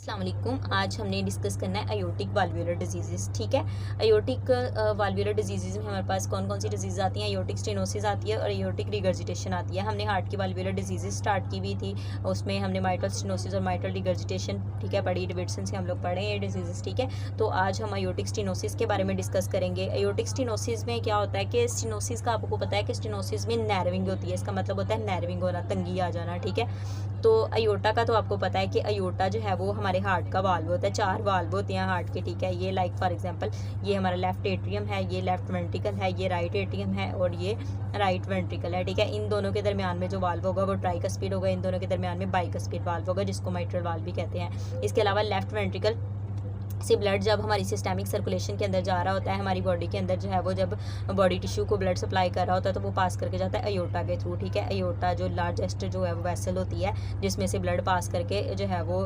अस्सलाम वालेकुम। आज हमने डिस्कस करना है अयोटिक वाल्वुलर डिजीज़। ठीक है, अयोटिक वाल्वुलर डिजीज़ में हमारे पास कौन कौन सी डिजीज़ आती हैं? अयोटिक स्टेनोसिस आती है और अयोटिक रिगर्जिटेशन आती है। हमने हार्ट की वाल्वुलर डिजीज़ स्टार्ट की हुई थी, उसमें हमने माइट्रल स्टेनोसिस और माइट्रल रिगर्जिटेशन ठीक है पढ़ी, डेविडसन से हम लोग पढ़े हैं ये डिजीज़। ठीक है, तो आज हम अयोटिक स्टेनोसिस के बारे में डिस्कस करेंगे। अयोटिक स्टेनोसिस में क्या होता है कि स्टेनोसिस का आपको पता है कि स्टेनोसिस में नैरविंग होती है, इसका मतलब होता है नैरविंग होना, तंगी आ जाना। ठीक है, तो अयोटा का तो आपको पता है कि अयोटा जो है वो हमारे हार्ट का वाल्व होता है। 4 वाल्व होते हैं हार्ट के। ठीक है, ये लाइक फॉर एग्जांपल ये हमारा लेफ्ट एट्रियम है, ये लेफ्ट वेंट्रिकल है, ये राइट एट्रियम है और ये राइट वेंट्रिकल है। ठीक है, इन दोनों के दरमियान में जो वाल्व होगा वो ट्राइकस्पिड होगा, इन दोनों के दरमियान में बाइकस्पिड वाल्व होगा जिसको माइट्रल वाल्व भी कहते हैं। इसके अलावा लेफ्ट वेंट्रिकल से ब्लड जब हमारी सिस्टेमिक सर्कुलेशन के अंदर जा रहा होता है, हमारी बॉडी के अंदर जो है वो जब बॉडी टिश्यू को ब्लड सप्लाई कर रहा होता है तो वो पास करके जाता है अयोटा के थ्रू। ठीक है, अयोटा जो लार्जेस्ट जो है वो वेसल होती है जिसमें से ब्लड पास करके जो है वो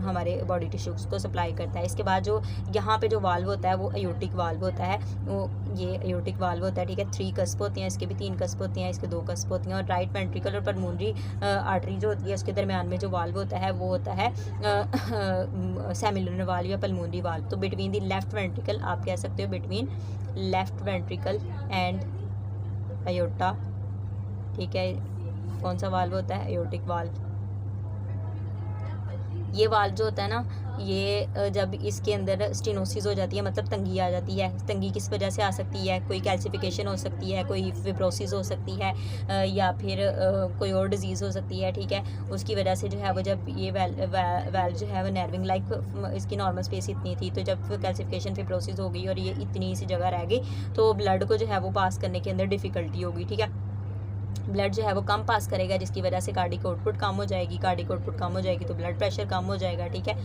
हमारे बॉडी टिश्यूज़ को सप्लाई करता है। इसके बाद जो यहाँ पे जो वाल्व होता है वो अयोटिक वाल्व होता है, वो ये अयोटिक वाल्व होता है। ठीक है, 3 कस्प होती हैं, इसके भी 3 कस्प होती हैं, इसके 2 कस्प होती हैं। और राइट वेंट्रिकल और पल्मोनरी आर्टरी जो होती है उसके दरमियान में जो वाल्व होता है वो होता है सेमिलुनर वाल्व या पल्मोनरी वाल्व। तो बिटवीन द लेफ्ट वेंट्रिकल आप कह सकते हो, between left ventricle and aorta. ठीक है, कौन सा वाल्व होता है? Aortic valve. ये वाल्व जो होता है ना, ये जब इसके अंदर स्टेनोसिस हो जाती है, मतलब तंगी आ जाती है। तंगी किस वजह से आ सकती है? कोई कैल्सिफिकेशन हो सकती है, कोई फिब्रोसिस हो सकती है, या फिर कोई और डिजीज़ हो सकती है। ठीक है, उसकी वजह से जो है वो जब ये वेल जो है वो नर्विंग लाइक इसकी नॉर्मल स्पेस इतनी थी, तो जब कैल्सिफिकेशन फिब्रोसिस हो गई और ये इतनी सी जगह रह गई तो ब्लड को जो है वो पास करने के अंदर डिफ़िकल्टी होगी। ठीक है, ब्लड जो है वो कम पास करेगा जिसकी वजह से कार्डिक आउटपुट कम हो जाएगी। कार्डिक आउटपुट कम हो जाएगी तो ब्लड प्रेशर कम हो जाएगा। ठीक है,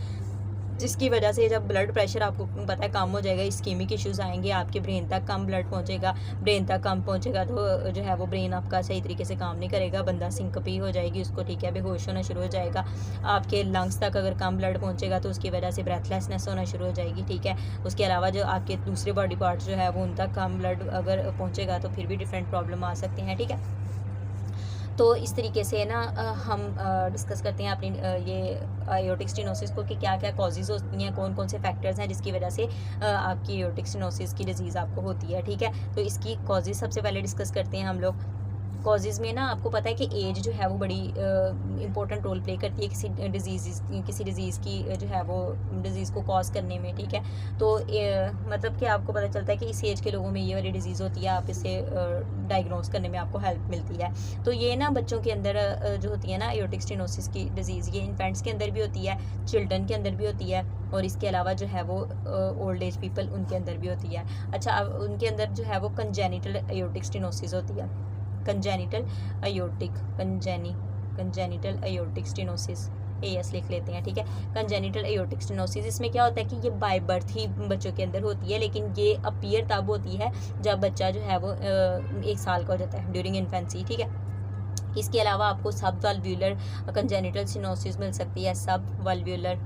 जिसकी वजह से जब ब्लड प्रेशर आपको पता है कम हो जाएगा, इस्कीमिक इश्यूज़ आएंगे, आपके ब्रेन तक कम ब्लड पहुंचेगा। ब्रेन तक कम पहुंचेगा तो जो है वो ब्रेन आपका सही तरीके से काम नहीं करेगा, बंदा सिंकपी हो जाएगी उसको। ठीक है, बेहोश होना शुरू हो जाएगा। आपके लंग्स तक अगर कम ब्लड पहुंचेगा तो उसकी वजह से ब्रेथलेसनेस होना शुरू हो जाएगी। ठीक है, उसके अलावा जो आपके दूसरे बॉडी पार्ट्स जो है वो उन तक कम ब्लड अगर पहुँचेगा तो फिर भी डिफरेंट प्रॉब्लम आ सकते हैं। ठीक है, तो इस तरीके से ना हम डिस्कस करते हैं अपनी ये अयोटिक स्टेनोसिस को कि क्या क्या कॉजेज़ होती हैं, कौन कौन से फैक्टर्स हैं जिसकी वजह से आपकी अयोटिक स्टेनोसिस की डिजीज़ आपको होती है। ठीक है, तो इसकी कॉजेज़ सबसे पहले डिस्कस करते हैं हम लोग। कॉजेज़ में ना आपको पता है कि एज जो है वो बड़ी इंपॉर्टेंट रोल प्ले करती है किसी डिज़ीज़ की जो है वो डिज़ीज़ को कॉज करने में। ठीक है, तो मतलब कि आपको पता चलता है कि इस एज के लोगों में ये वाली डिज़ीज़ होती है, आप इसे डायग्नोस करने में आपको हेल्प मिलती है। तो ये ना बच्चों के अंदर जो होती है ना अयोटिक स्टेनोसिस की डिज़ीज़, ये इन्फेंट्स के अंदर भी होती है, चिल्ड्रन के अंदर भी होती है और इसके अलावा जो है वो ओल्ड एज पीपल उनके अंदर भी होती है। अच्छा, अब उनके अंदर जो है वो कंजेनिटल अयोटिक स्टेनोसिस होती है। कंजेनिटल अयोटिक स्टेनोसिस, AS लिख लेते हैं। ठीक है, कंजेनिटल अयोटिक स्टेनोसिस, इसमें क्या होता है कि ये बाय बर्थ ही बच्चों के अंदर होती है, लेकिन ये अपीयर तब होती है जब बच्चा जो है वो 1 साल का हो जाता है, ड्यूरिंग इन्फेंसी। ठीक है, इसके अलावा आपको सब वाल्व्यूलर कंजेनिटल स्टेनोसिस मिल सकती है। सब वाल्व्यूलर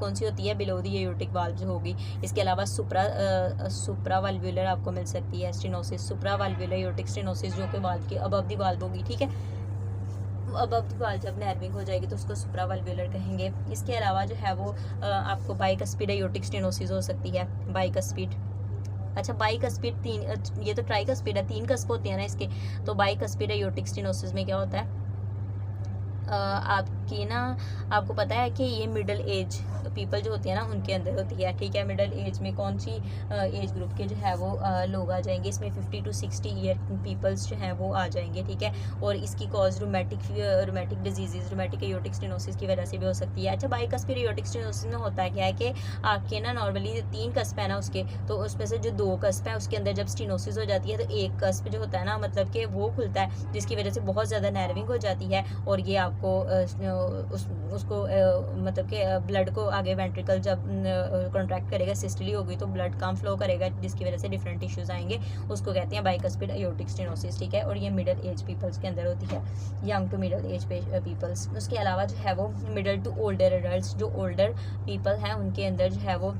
कौन सी होती है? बिलो द एयोटिक वाल्व जो होगी। इसके अलावा सुप्रा वाल्व्यूलर आपको मिल सकती है स्टेनोसिस, सुप्रा वाल्व्यूलर एयोटिक स्टेनोसिस जो कि वाल्व के अबव द वाल्व होगी। ठीक है, अबव द वाल्व जब नर्विंग हो जाएगी तो उसको सुप्रा वाल्व्यूलर कहेंगे। इसके अलावा जो है वो आपको बाइकस्पिड एयोटिक स्टेनोसिस हो सकती है। बाइकस्पिड, अच्छा बाइकस्पिड 3, ये तो ट्राइकस्पिड है, 3 कस्प होते हैं ना इसके। तो बाइकस्पिड एयोटिक स्टेनोसिस में क्या होता है आपकी ना, आपको पता है कि ये मिडिल एज पीपल जो होती है ना उनके अंदर होती है। ठीक है, मिडिल एज में कौन सी एज ग्रुप के जो है वो लोग आ जाएंगे? इसमें 50 to 60 ईयर पीपल्स जो हैं वो आ जाएंगे। ठीक है, और इसकी cause rheumatic disease, rheumatic aortic stenosis की वजह से भी हो सकती है। अच्छा, बाइकस्पिड एयोटिक स्टेनोसिस में होता है क्या है कि आपके ना नॉर्मली 3 कस्प है ना उसके, तो उसमें से जो 2 कस्प है उसके अंदर जब स्टेनोसिस हो जाती है तो एक कस्प जो होता है ना मतलब कि वो खुलता है जिसकी वजह से बहुत ज़्यादा नर्विंग हो जाती है और ये आपको उसको मतलब कि ब्लड को आगे वेंट्रिकल जब कॉन्ट्रैक्ट करेगा, सिस्टली होगी तो ब्लड कम फ्लो करेगा जिसकी वजह से डिफरेंट इश्यूज आएंगे, उसको कहते हैं बाइकस्पिड अयोटिक स्टेनोसिस। ठीक है, और ये मिडिल एज पीपल्स के अंदर होती है, young to middle age peoples. उसके अलावा जो है वो मिडिल टू ओल्डर एडल्ट, जो ओल्डर पीपल हैं उनके अंदर जो है वो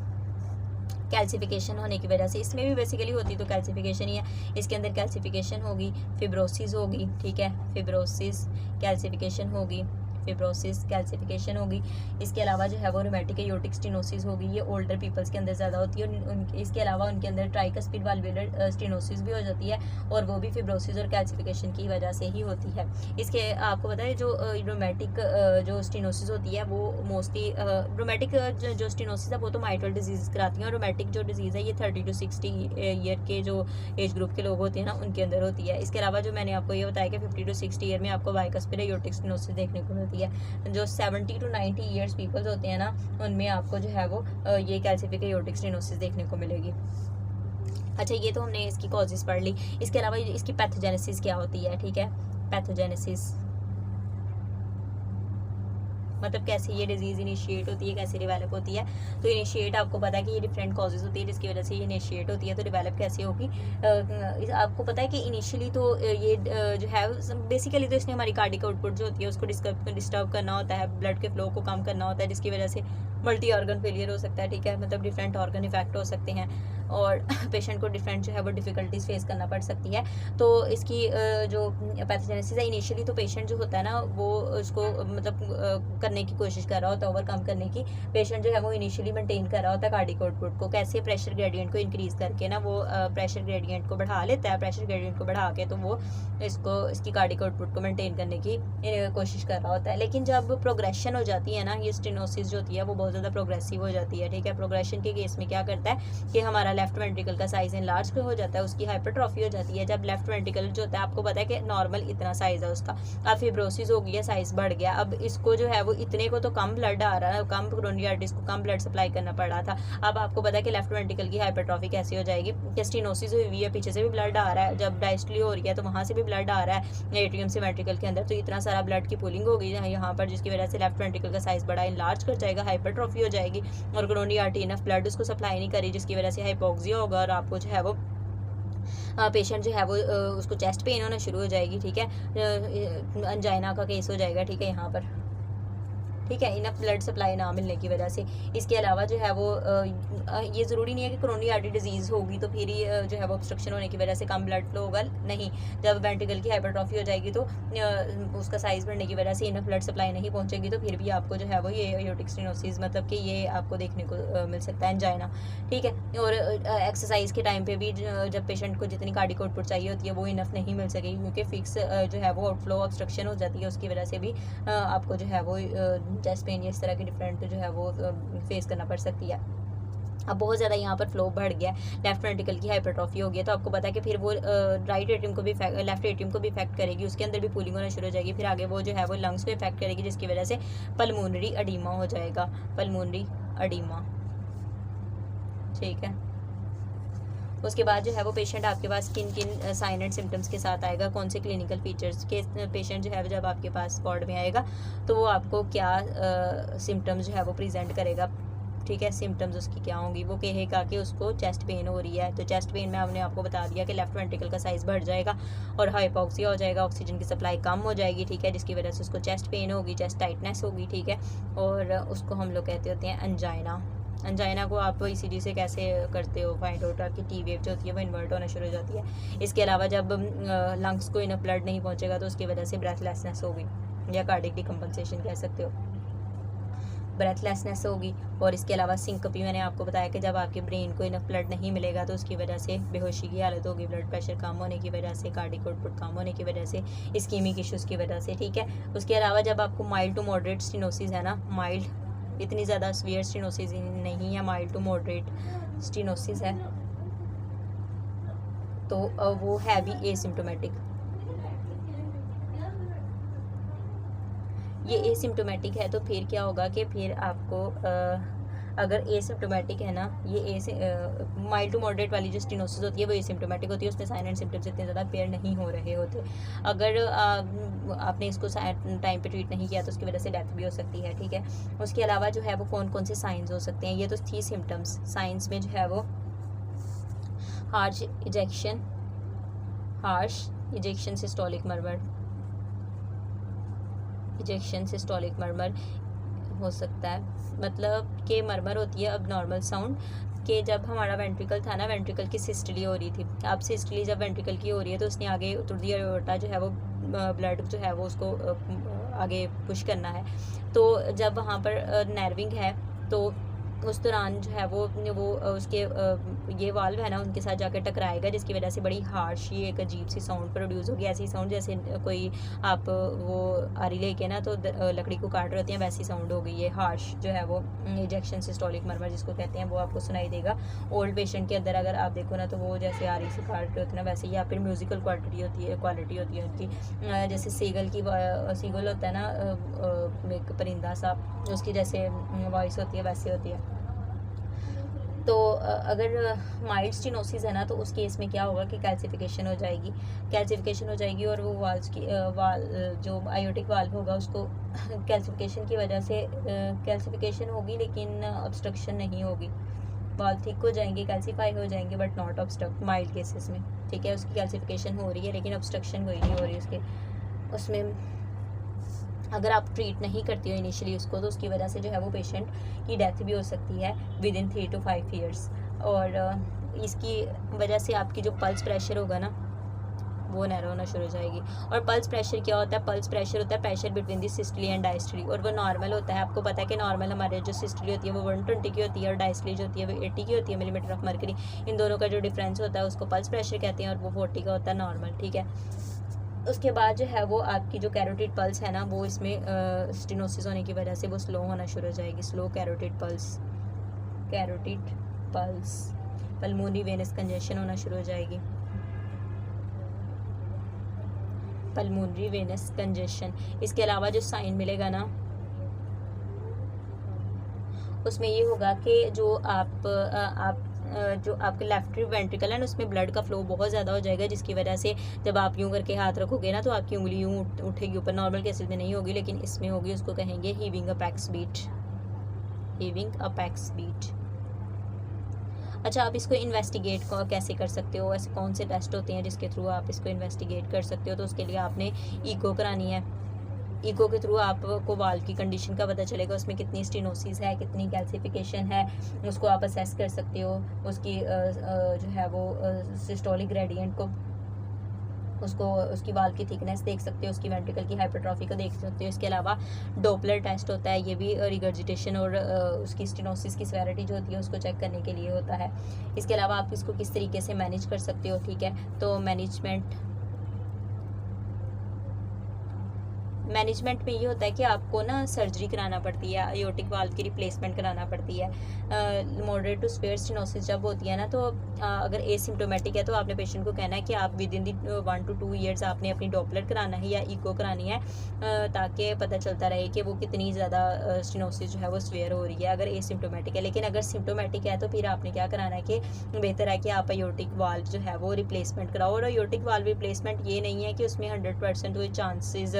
कैल्सिफिकेशन होने की वजह से, इसमें भी बेसिकली होती तो कैल्सिफिकेशन ही है, इसके अंदर कैल्सिफिकेशन होगी, फिब्रोसिस होगी। ठीक है, फिब्रोसिस, कैल्सिफिकेशन होगी, फिब्रोसिस कैल्सिफिकेशन होगी। इसके अलावा जो है वो रूमेटिक एयोर्टिक स्टेनोसिस होगी, ये ओल्डर पीपल्स के अंदर ज़्यादा होती है। इसके अलावा उनके अंदर ट्राइकस्पिड वाल्वुलर स्टेनोसिस भी हो जाती है और वो भी फिब्रोसिस और कैल्सिफिकेशन की वजह से ही होती है। इसके आपको पता है जो रूमेटिक जो स्टेनोसिस होती है वो मोस्टली रूमेटिक जो स्टेनोसिस है वो तो माइट्रल डिजीज़ कराती हैं, और रूमेटिक जो डिजीज़ है ये 30 to 60 ईयर के जो एज ग्रुप के लोग होते हैं ना उनके अंदर होती है। इसके अलावा जो मैंने आपको ये बताया कि 50 to 60 ईयर में आपको बाइकस्पिड एयोर्टिक स्टेनोसिस देखने को मिलती है। जो 70 to 90 ईयर्स पीपल्स होते हैं ना उनमें आपको जो है वो ये कैल्सिफिक एयोर्टिक स्टेनोसिस देखने को मिलेगी। अच्छा, ये तो हमने इसकी कॉजेज़ पढ़ ली। इसके अलावा इसकी पैथोजेनेसिस क्या होती है, ठीक है। पैथोजेनेसिस मतलब कैसे ये डिजीज़ इनिशिएट होती है, कैसे डेवलप होती है। तो इनिशिएट आपको पता है कि ये डिफरेंट कॉजेज होती है जिसकी वजह से ये इनिशिएट होती है, तो डेवलप कैसे होगी। आपको पता है कि इनिशियली तो ये जो है बेसिकली तो इसने हमारी कार्डिक आउटपुट जो होती है उसको डिस्टर्ब करना होता है, ब्लड के फ्लो को कम करना होता है, जिसकी वजह से मल्टी ऑर्गन फेलियर हो सकता है, ठीक है। मतलब डिफरेंट ऑर्गन इफेक्ट हो सकते हैं और पेशेंट को डिफरेंट जो है वो डिफ़िकल्टीज फेस करना पड़ सकती है। तो इसकी जो पैथोजेनेसिस है इनिशियली तो पेशेंट जो होता है ना वो उसको मतलब करने की कोशिश कर रहा होता है, ओवरकम करने की। पेशेंट जो है वो इनिशियली मेंटेन कर रहा होता है कार्डिक आउटपुट को, कैसे प्रेशर ग्रेडियंट को इंक्रीज़ करके ना वो प्रेशर ग्रेडियंट को बढ़ा लेता है। प्रेशर ग्रेडियंट को बढ़ा के तो वो इसकी कार्डिक आउटपुट को मेंटेन करने की कोशिश कर रहा होता है। लेकिन जब प्रोग्रेशन हो जाती है ना, ये स्टेनोसिस जो होती है वो बहुत ज़्यादा प्रोग्रेसिव हो जाती है, ठीक है। प्रोग्रेशन के केस में क्या करता है कि हमारा लेफ्ट वेंट्रिकल का साइज इनलार्ज हो जाता है, उसकी हाइपरट्रॉफी हो जाती है। जब लेफ्ट वेंट्रिकल जो होता है आपको पता है कि नॉर्मल इतना साइज है उसका, अब फिब्रोसिस हो गया, साइज बढ़ गया। अब इसको जो है वो इतने को तो कम ब्लड आ रहा है, कम कोरोनरी आर्टरीज को कम ब्लड सप्लाई करना पड़ रहा था। अब आपको पता है कि लेफ्ट वेंट्रिकल की हाइपरट्रॉफी कैसी हो जाएगी, कि स्टेनोसिस हुई है, पीछे से भी ब्लड आ रहा है, जब डायस्टली हो रही है तो वहाँ से भी ब्लड आ रहा है एट्रियम से वेंट्रिकल के अंदर, तो इतना सारा ब्लड की पुलिंग हो गई है यहाँ पर, जिसकी वजह से लेफ्ट वेंट्रिकल का साइज बड़ा इनलार्ज कर जाएगा, हाइपरट्रॉफी हो जाएगी और कोरोनरी आर्टरी इनफ ब्लड उसको सप्लाई नहीं करी, जिसकी वजह से हाइपोक्सिया होगा और आपको जो है वो पेशेंट जो है वो उसको चेस्ट पेन होना शुरू हो जाएगी, ठीक है। अंजाइना का केस हो जाएगा, ठीक है, यहाँ पर, ठीक है, इनफ ब्लड सप्लाई ना मिलने की वजह से। इसके अलावा जो है वो ये ज़रूरी नहीं है कि कोरोनरी आर्टरी डिजीज़ होगी तो फिर ही जो है वो ऑब्स्ट्रक्शन होने की वजह से कम ब्लड फ्लो होगा, नहीं। जब वेंट्रिकल की हाइपरट्रॉफी हो जाएगी तो उसका साइज़ बढ़ने की वजह से इनफ ब्लड सप्लाई नहीं पहुंचेगी, तो फिर भी आपको जो है वो ये एयोर्टिक स्टेनोसिस मतलब कि ये आपको देखने को मिल सकता है, एंजाइना, ठीक है। और एक्सरसाइज के टाइम पर भी जब पेशेंट को जितनी कार्डिक आउटपुट चाहिए होती है वो इनफ नहीं मिल सकेगी, क्योंकि फिक्स जो है वो आउटफ्लो ऑब्स्ट्रक्शन हो जाती है, उसकी वजह से भी आपको जो है वो चेस्ट पेन या इस तरह की डिफरेंट जो है वो फेस करना पड़ सकती है। अब बहुत ज़्यादा यहाँ पर फ्लो बढ़ गया, लेफ्ट वेंट्रिकल की हाइपरट्रॉफी हो गई, तो आपको पता है कि फिर वो राइट एट्रियम को भी लेफ्ट एट्रियम को भी इफेक्ट करेगी, उसके अंदर भी पूलिंग होना शुरू हो जाएगी, फिर आगे वो जो है वो लंग्स को इफेक्ट करेगी, जिसकी वजह से पल्मोनरी एडीमा हो जाएगा, पल्मोनरी एडीमा, ठीक है। उसके बाद जो है वो पेशेंट आपके पास किन किन साइन एंड सिम्टम्स के साथ आएगा, कौन से क्लिनिकल फीचर्स के पेशेंट जो है जब आपके पास वार्ड में आएगा तो वो आपको क्या सिम्टम्स जो है वो प्रेजेंट करेगा, ठीक है। सिम्टम्स उसकी क्या होंगी, वो कहेगा कि उसको चेस्ट पेन हो रही है, तो चेस्ट पेन में हमने आपको बता दिया कि लेफ्ट वेंट्रिकल का साइज़ बढ़ जाएगा और हाइपोक्सिया हो जाएगा, ऑक्सीजन की सप्लाई कम हो जाएगी, ठीक है, जिसकी वजह से उसको चेस्ट पेन होगी, चेस्ट टाइटनेस होगी, ठीक है। और उसको हम लोग कहते होते हैं एंजाइना। एंजाइना को आप ईसीजी से कैसे करते हो फाइंड आउट, कि टी वेव जो होती है वो इन्वर्ट होना शुरू हो जाती है। इसके अलावा जब लंग्स को इनफ ब्लड नहीं पहुंचेगा तो उसकी वजह से ब्रेथलेसनेस होगी, या कार्डिक डिकम्पनसेशन कह सकते हो, ब्रेथलेसनेस होगी। और इसके अलावा सिंकपी, मैंने आपको बताया कि जब आपके ब्रेन को इनफ ब्लड नहीं मिलेगा तो उसकी वजह से बेहोशी की हालत होगी, ब्लड प्रेशर कम होने की वजह से, कार्डिक आउटपुट कम होने की वजह से, इस्कीमिक इश्यूज़ की वजह से, ठीक है। उसके अलावा जब आपको माइल्ड टू मॉडरेट स्टेनोसिस है ना, माइल्ड, इतनी ज़्यादा सीवियर स्टेनोसिस नहीं है, माइल्ड टू मॉडरेट स्टेनोसिस है, तो वो है भी एसिम्टोमेटिक, ये एसिम्टोमेटिक है। तो फिर क्या होगा कि फिर आपको अगर एसिम्टोमेटिक है ना, ये माइल्ड टू मॉडरेट वाली जो स्टेनोसिस होती है वो एसिम्टोमेटिक होती है, उसमें साइन एंड सिम्टम्स इतने ज़्यादा पेयर नहीं हो रहे होते। अगर आपने इसको टाइम पे ट्रीट नहीं किया तो उसकी वजह से डेथ भी हो सकती है, ठीक है। उसके अलावा जो है वो कौन कौन से साइंस हो सकते हैं, ये तो थी सिम्टम्स। साइंस में जो है वो harsh ejection systolic murmur, ejection systolic murmur हो सकता है, मतलब कि मर्मर होती है अब नॉर्मल साउंड, कि जब हमारा वेंट्रिकल था ना, वेंट्रिकल की सिस्टली हो रही थी, अब सिस्टली जब वेंट्रिकल की हो रही है तो उसने आगे उत्तरी एओर्टा जो है वो ब्लड जो है वो उसको आगे पुश करना है। तो जब वहाँ पर नर्विंग है तो उस दौरान जो है वो उसके ये वाल्व है ना उनके साथ जाकर टकराएगा, जिसकी वजह से बड़ी हार्श ही एक अजीब सी साउंड प्रोड्यूस होगी। ऐसी साउंड जैसे कोई आप वो आरी लेके ना तो लकड़ी को काट रहे होते हैं, वैसी साउंड होगी। ये हार्श जो है वो इजेक्शन सिस्टोलिक मरमर जिसको कहते हैं वो आपको सुनाई देगा। ओल्ड पेशेंट के अंदर अगर आप देखो ना तो वो जैसे आरी से काट रहे होते हैं ना वैसे, या फिर म्यूजिकल क्वालिटी होती है उनकी, जैसे सीगल होता है ना एक परिंदा सा, उसकी जैसे वॉइस होती है वैसे होती है। तो अगर माइल्ड स्टेनोसिस है ना तो उस केस में क्या होगा कि कैल्सिफिकेशन हो जाएगी और वो वाल्व्स की जो आयोटिक वाल्व होगा उसको कैल्सिफिकेशन की वजह से कैल्सिफिकेशन होगी लेकिन ऑब्स्ट्रक्शन नहीं होगी। वाल्व थिक हो जाएंगे, कैल्सीफाई हो जाएंगे but not obstruct mild cases में, ठीक है। उसकी कैल्सिफिकेशन हो रही है लेकिन ऑब्स्ट्रक्शन कोई नहीं हो रही उसमें। अगर आप ट्रीट नहीं करती हो इनिशियली उसको तो उसकी वजह से जो है वो पेशेंट की डेथ भी हो सकती है विद इन 3 to 5 ईयर्स। और इसकी वजह से आपकी जो पल्स प्रेशर होगा ना वो नैरो होना शुरू हो जाएगी। और पल्स प्रेशर क्या होता है? पल्स प्रेशर होता है pressure between the systole and diastole, और वो नॉर्मल होता है। आपको पता है कि नॉर्मल हमारे जो सिस्टली होती है वो 120 की होती है और डायस्टली जो होती है वो 80 की होती है मिलीमीटर ऑफ मर्करी। इन दोनों का जो डिफरेंस होता है उसको पल्स प्रेशर कहते हैं और वो 40 का होता है नॉर्मल, ठीक है। उसके बाद जो है वो आपकी जो कैरोटिड पल्स है ना वो इसमें स्टेनोसिस होने की वजह से वो स्लो होना शुरू हो जाएगी। Slow carotid pulse pulmonary venous congestion होना शुरू हो जाएगी। Pulmonary venous congestion. इसके अलावा जो साइन मिलेगा ना उसमें ये होगा कि जो जो आपके लेफ्ट वेंट्रिकल है ना उसमें ब्लड का फ्लो बहुत ज़्यादा हो जाएगा, जिसकी वजह से जब आप यूं करके हाथ रखोगे ना तो आपकी उंगली यूं उठेगी ऊपर। नॉर्मल केसेस में नहीं होगी लेकिन इसमें होगी। उसको कहेंगे हीविंग अपेक्स बीट। अच्छा, आप इसको इन्वेस्टिगेट कैसे कर सकते हो? ऐसे कौन से टेस्ट होते हैं जिसके थ्रू आप इसको इन्वेस्टिगेट कर सकते हो? तो उसके लिए आपने ईको करानी है। ईको के थ्रू आपको वाल्व की कंडीशन का पता चलेगा, उसमें कितनी स्टेनोसिस है, कितनी कैल्सिफिकेशन है, उसको आप असेस कर सकते हो। उसकी जो है वो सिस्टोलिक ग्रेडियंट को उसकी वाल्व की थिकनेस देख सकते हो, उसकी वेंट्रिकल की हाइपरट्रॉफी को देख सकते हो। इसके अलावा डोपलर टेस्ट होता है, ये भी रिगर्जिटेशन और उसकी स्टेनोसिस की सेवेरिटी जो होती है उसको चेक करने के लिए होता है। इसके अलावा आप इसको किस तरीके से मैनेज कर सकते हो, ठीक है। तो मैनेजमेंट में ये होता है कि आपको ना सर्जरी कराना पड़ती है, आयोटिक वाल्व की रिप्लेसमेंट कराना पड़ती है। मॉडरेट टू स्पेयर स्टेनोसिस जब होती है ना तो अगर एसिम्प्टोमेटिक है तो आपने पेशेंट को कहना है कि आप with in the 1 to 2 years आपने अपनी डॉपलर कराना है या इको करानी है, ताकि पता चलता रहे कि वो कितनी ज़्यादा स्टेनोसिस जो है वो स्वेयर हो रही है अगर एसिम्प्टोमेटिक है। लेकिन अगर सिम्प्टोमेटिक है तो फिर आपने क्या कराना है कि बेहतर है कि आप आयोटिक वाल्व जो है वो रिप्लेसमेंट कराओ। और आयोटिक वाल्व रिप्लेसमेंट ये नहीं है कि उसमें 100% कोई चांसेस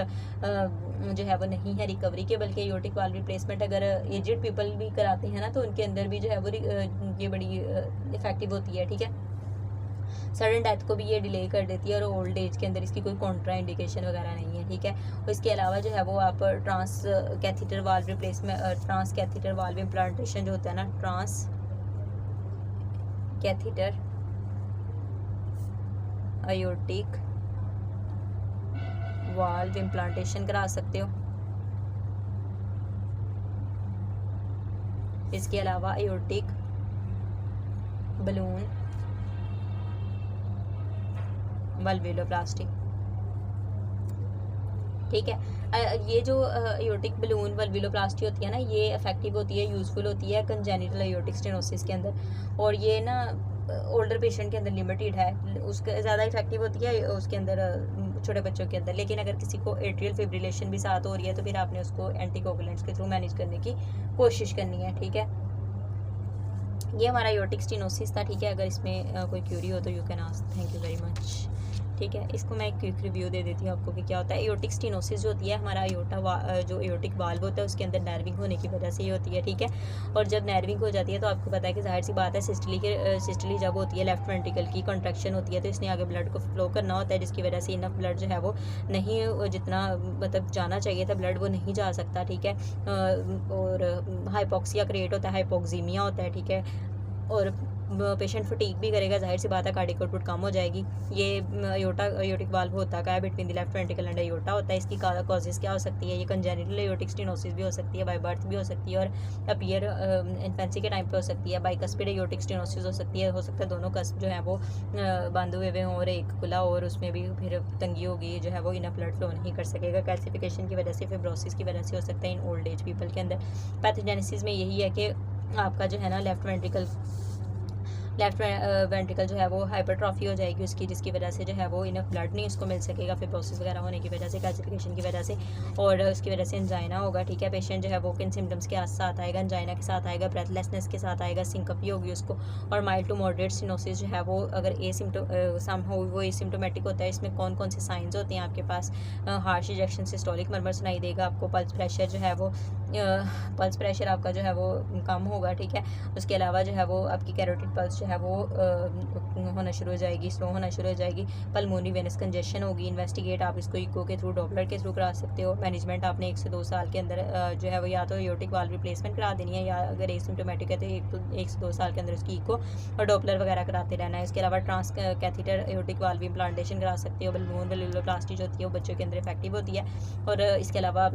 जो है वो नहीं है रिकवरी के, बल्कि आयोटिक वाल्व रिप्लेसमेंट अगर एजेड पीपल भी कराते हैं ना तो उनके अंदर भी जो है वो ये बड़ी इफेक्टिव होती है, ठीक है। सडन डेथ को भी ये डिले कर देती है और ओल्ड एज के अंदर इसकी कोई कॉन्ट्रा इंडिकेशन वगैरह नहीं है, ठीक है। और इसके अलावा जो है वो आप transcatheter valve replacement, transcatheter valve implantation जो होता है ना, transcatheter aortic valve implantation करा सकते हो। इसके अलावा आयोटिक बलून वल्वुलोप्लास्टी, ठीक है। ये जो आयोटिक बलून वल्वुलोप्लास्टी होती है ना ये इफेक्टिव होती है, यूजफुल होती है कंजेनिटल आयोटिक स्टेनोसिस के अंदर। और ये ना ओल्डर पेशेंट के अंदर लिमिटेड है, उसके ज़्यादा इफेक्टिव होती है उसके अंदर छोटे बच्चों के अंदर। लेकिन अगर किसी को एट्रियल फिब्रिलेशन भी साथ हो रही है तो फिर आपने उसको एंटीकोगुलेंट्स के थ्रू मैनेज करने की कोशिश करनी है, ठीक है। ये हमारा आयोटिक स्टेनोसिस था, ठीक है। अगर इसमें कोई क्यूरी हो तो you can ask. Thank you very much, ठीक है। इसको मैं एक क्विक रिव्यू दे देती हूँ आपको कि क्या होता है। आयोटिक स्टेनोसिस जो होती है हमारा जो आयोटिक वाल्व होता है उसके अंदर नर्विंग होने की वजह से ये होती है, ठीक है। और जब नर्विंग हो जाती है तो आपको पता है कि जाहिर सी बात है सिस्टली जब होती है लेफ्ट वेंट्रिकल की कॉन्ट्रैक्शन होती है तो इसने आगे ब्लड को फ्लो करना होता है, जिसकी वजह से इनफ ब्लड जो है वो नहीं, जितना मतलब जाना चाहिए था ब्लड वो नहीं जा सकता, ठीक है। और हाइपोक्सिया क्रिएट होता है, हाइपोक्सीमिया होता है, ठीक है। और पेशेंट फटीग भी करेगा, जाहिर सी बात है कार्डियक आउटपुट कम हो जाएगी। ये एयोटिक वाल्व होता क्या है between the left ventricle and aorta होता है। इसकी कॉजेज़ क्या हो सकती है? ये कंजेनिटल एयोटिक स्टेनोसिस भी हो सकती है, बाय बर्थ भी हो सकती है, और अपीयर इन्फेंसी के टाइम पे हो सकती है। बाइकस्पिड एयोटिक स्टेनोसिस हो सकती है, दोनों कस्प जो है वो बंद हुए हों और एक खुला, और उसमें भी फिर तंगी होगी, जो है वो इनफ ब्लड फ्लो नहीं कर सकेगा। कैल्सिफिकेशन की वजह से, फिब्रोसिस की वजह से हो सकता है इन ओल्ड एज पीपल के अंदर। पैथोजेनेसिस में यही है कि आपका जो है ना लेफ्ट वेंट्रिकल जो है वो हाइपरट्रॉफी हो जाएगी उसकी, जिसकी वजह से जो है वो इनफ ब्लड नहीं उसको मिल सकेगा, फिब्रोसिस वगैरह होने की वजह से, कैल्सिफिकेशन की वजह से, और उसकी वजह से एंजाइना होगा। ठीक है, पेशेंट जो है वो किन सिम्टम्स के साथ आएगा? एंजाइना के साथ आएगा, ब्रेथलेसनेस के साथ आएगा, सिंकपी होगी उसको, और माइल्ड टू मॉडरेट स्टेनोसिस जो है वो अगर वो एसिम्टोमेटिक होता है। इसमें कौन कौन से साइंस होते हैं आपके पास? हार्श इजेक्शन, सिस्टोलिक मरमर सुनाई देगा आपको, पल्स प्रेशर जो है वो आपका जो है वो कम होगा। ठीक है, उसके अलावा जो है वो आपकी कैरोटिड पल्स जो है वो होना शुरू हो जाएगी, स्लो होना शुरू हो जाएगी। पल्मोनरी वेनस कंजेशन होगी। इन्वेस्टिगेट आप इसको इको के थ्रू, डॉपलर के थ्रू करा सकते हो। मैनेजमेंट आपने 1 से 2 साल के अंदर जो है वो या तो एयोटिक वाल्व रिप्लेसमेंट करा देनी है, या अगर एसिम्प्टोमेटिक है तो 1 से 2 साल के अंदर उसकी इको और डॉपलर वगैरह कराते रहना है। इसके अलावा transcatheter aortic valve implantation करा सकते हो। बलून वेलुलोप्लास्टी जो होती है वो बच्चों के अंदर इफेक्टिव होती है, और इसके अलावा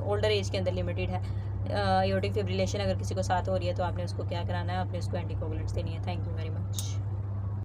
ओल्डर एज के अंदर लिमिटेड है। एयोटिक फिब्रिलेशन अगर किसी को साथ हो रही है तो आपने उसको क्या कराना है? आपने उसको एंटीकोगुलेंट्स देनी है। Thank you very much.